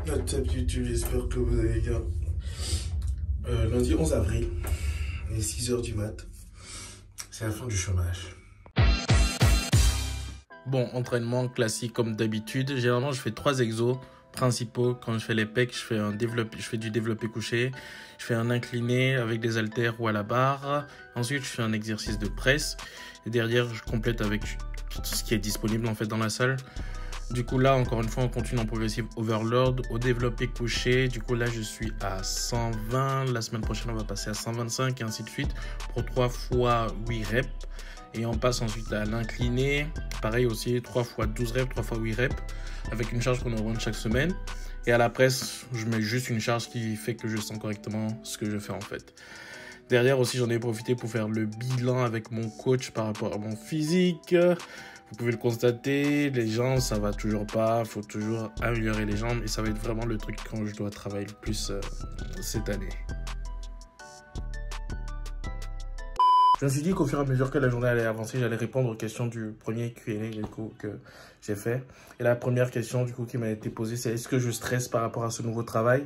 WhatsApp, YouTube, j'espère que vous allez bien. Lundi 11 avril, il est 6 h du mat. C'est la fin du chômage. Bon, entraînement classique comme d'habitude. Généralement, je fais 3 exos principaux. Quand je fais les pecs, je fais du développé couché. Je fais un incliné avec des haltères ou à la barre. Ensuite, je fais un exercice de presse. Et derrière, je complète avec tout ce qui est disponible en fait dans la salle. Du coup, là, encore une fois, on continue en progressive overload au développé couché. Du coup, là, je suis à 120. La semaine prochaine, on va passer à 125 et ainsi de suite pour 3 fois 8 reps. Et on passe ensuite à l'incliné. Pareil aussi, 3 fois 12 reps, 3 fois 8 reps avec une charge qu'on augmente chaque semaine. Et à la presse, je mets juste une charge qui fait que je sens correctement ce que je fais en fait. Derrière aussi, j'en ai profité pour faire le bilan avec mon coach par rapport à mon physique. Vous pouvez le constater, les jambes, ça va toujours pas. Il faut toujours améliorer les jambes. Et ça va être vraiment le truc quand je dois travailler le plus cette année. Je me suis dit qu'au fur et à mesure que la journée allait avancer, j'allais répondre aux questions du premier Q&A du coup, que j'ai fait. Et la première question du coup qui m'a été posée, c'est est-ce que je stresse par rapport à ce nouveau travail?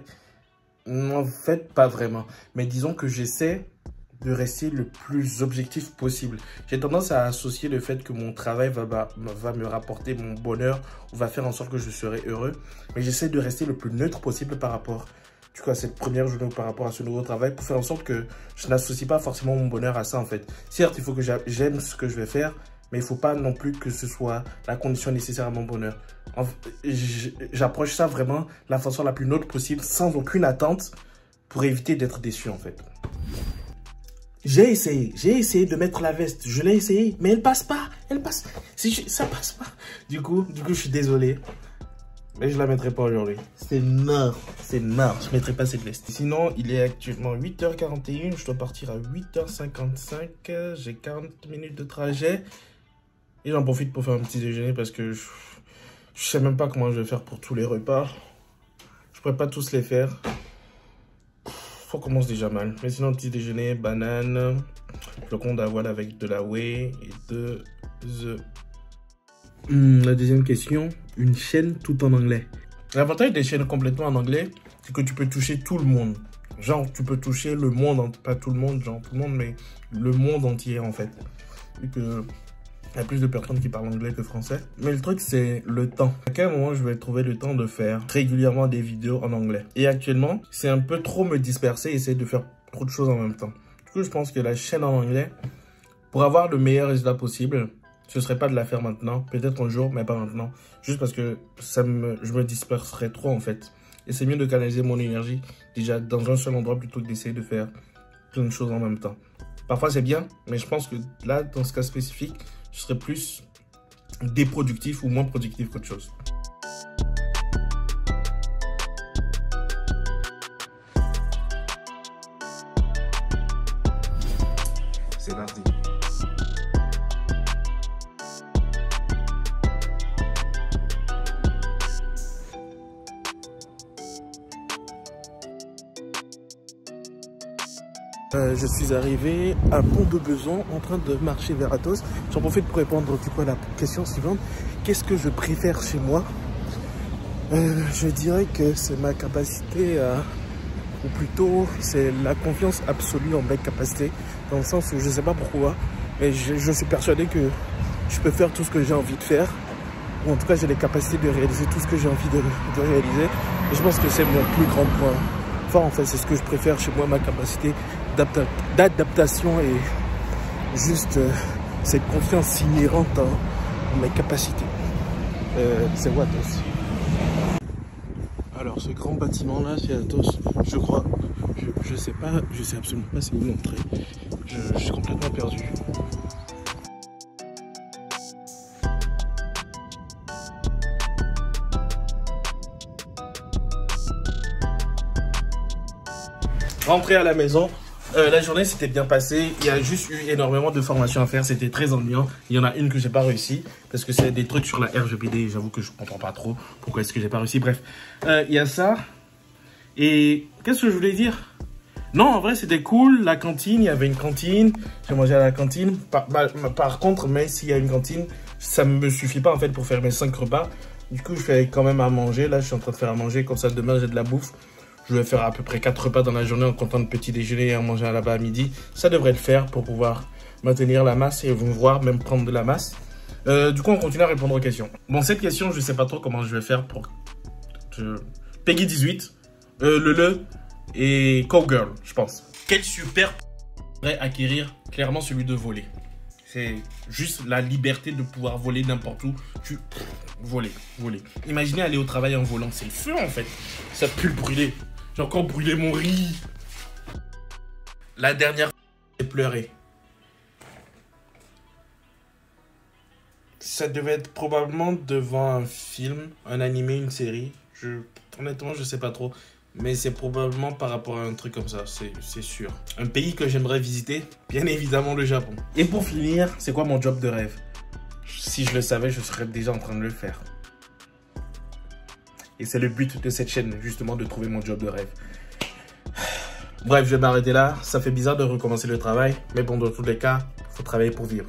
En fait, pas vraiment. Mais disons que j'essaie de rester le plus objectif possible. J'ai tendance à associer le fait que mon travail va me rapporter mon bonheur ou va faire en sorte que je serai heureux. Mais j'essaie de rester le plus neutre possible par rapport à cette première journée ou par rapport à ce nouveau travail pour faire en sorte que je n'associe pas forcément mon bonheur à ça en fait. Certes, il faut que j'aime ce que je vais faire, mais il ne faut pas non plus que ce soit la condition nécessaire à mon bonheur. J'approche ça vraiment de la façon la plus neutre possible, sans aucune attente, pour éviter d'être déçu en fait. J'ai essayé de mettre la veste, je l'ai essayé, mais elle passe pas, ça passe pas. Du coup, je suis désolé. Mais je la mettrai pas aujourd'hui. C'est mort. Je mettrai pas cette veste. Sinon, il est actuellement 8 h 41. Je dois partir à 8 h 55. J'ai 40 minutes de trajet. Et j'en profite pour faire un petit déjeuner parce que je sais même pas comment je vais faire pour tous les repas. Je pourrais pas tous les faire. Ça commence déjà mal. Mais sinon, petit déjeuner, banane, flocon d'avoine avec de la whey et 2 œufs. La deuxième question, une chaîne tout en anglais. L'avantage des chaînes complètement en anglais, c'est que tu peux toucher tout le monde. Genre, tu peux toucher le monde, pas tout le monde, genre tout le monde, mais le monde entier en fait. Vu que il y a plus de personnes qui parlent anglais que français. Mais le truc, c'est le temps. À quel moment je vais trouver le temps de faire régulièrement des vidéos en anglais? Et actuellement, c'est un peu trop me disperser et essayer de faire trop de choses en même temps. Du coup, je pense que la chaîne en anglais, pour avoir le meilleur résultat possible, ce serait pas de la faire maintenant, peut-être un jour, mais pas maintenant. Juste parce que je me disperserais trop en fait. Et c'est mieux de canaliser mon énergie déjà dans un seul endroit plutôt que d'essayer de faire plein de choses en même temps. Parfois c'est bien, mais je pense que là, dans ce cas spécifique, je serais plus déproductif ou moins productif qu'autre chose. C'est parti. Je suis arrivé à Pont de Beson en train de marcher vers Athos. J'en profite pour répondre du coup à la question suivante. Qu'est-ce que je préfère chez moi? Je dirais que c'est ma capacité ou plutôt c'est la confiance absolue en mes capacités. Dans le sens où je ne sais pas pourquoi, mais je suis persuadé que je peux faire tout ce que j'ai envie de faire. Ou en tout cas j'ai les capacités de réaliser tout ce que j'ai envie de réaliser. Et je pense que c'est mon plus grand point. Enfin, en fait, c'est ce que je préfère chez moi, ma capacité d'adaptation et juste cette confiance inhérente en mes capacités. C'est où Athos? Alors, ce grand bâtiment là, c'est Athos, je crois. Je sais pas, je sais absolument pas c'est où l'entrée. Je suis complètement perdu. Rentré à la maison, la journée s'était bien passée. Il y a juste eu énormément de formations à faire. C'était très ennuyant. Il y en a une que j'ai pas réussi parce que c'est des trucs sur la RGPD. J'avoue que je comprends pas trop pourquoi est-ce que j'ai pas réussi. Bref, il y a ça. Et qu'est-ce que je voulais dire? Non, en vrai, c'était cool. La cantine, il y avait une cantine. J'ai mangé à la cantine. Par contre, mais s'il y a une cantine, ça ne me suffit pas en fait pour faire mes 5 repas. Du coup, je fais quand même à manger. Là, je suis en train de faire à manger. Comme ça, demain, j'ai de la bouffe. Je vais faire à peu près 4 repas dans la journée en comptant de petit déjeuner et à manger là-bas à midi. Ça devrait le faire pour pouvoir maintenir la masse et vous voir même prendre de la masse. Du coup, on continue à répondre aux questions. Bon, cette question, je ne sais pas trop comment je vais faire pour... Peggy 18, et Cowgirl, je pense. Quel super pourrait acquérir? Clairement, celui de voler. C'est juste la liberté de pouvoir voler n'importe où. Voler. Imaginez aller au travail en volant. C'est le feu, en fait. Ça pue le brûler. J'ai encore brûlé mon riz. La dernière fois, j'ai pleuré. Ça devait être probablement devant un film, un animé, une série. Honnêtement, je sais pas trop. Mais c'est probablement par rapport à un truc comme ça, c'est sûr. Un pays que j'aimerais visiter, bien évidemment le Japon. Et pour finir, c'est quoi mon job de rêve? Si je le savais, je serais déjà en train de le faire. Et c'est le but de cette chaîne, justement, de trouver mon job de rêve. Bref, je vais m'arrêter là. Ça fait bizarre de recommencer le travail. Mais bon, dans tous les cas, il faut travailler pour vivre.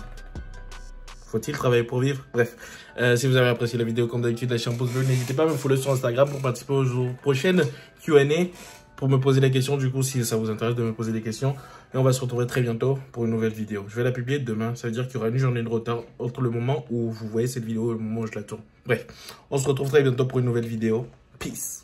Faut-il travailler pour vivre? Bref, si vous avez apprécié la vidéo, comme d'habitude, lâchez un pouce bleu. N'hésitez pas à me follow sur Instagram pour participer aux prochaines Q&A, pour me poser des questions, du coup, si ça vous intéresse de me poser des questions. Et on va se retrouver très bientôt pour une nouvelle vidéo. Je vais la publier demain. Ça veut dire qu'il y aura une journée de retard entre le moment où vous voyez cette vidéo et le moment où je la tourne. Bref, on se retrouve très bientôt pour une nouvelle vidéo. Peace.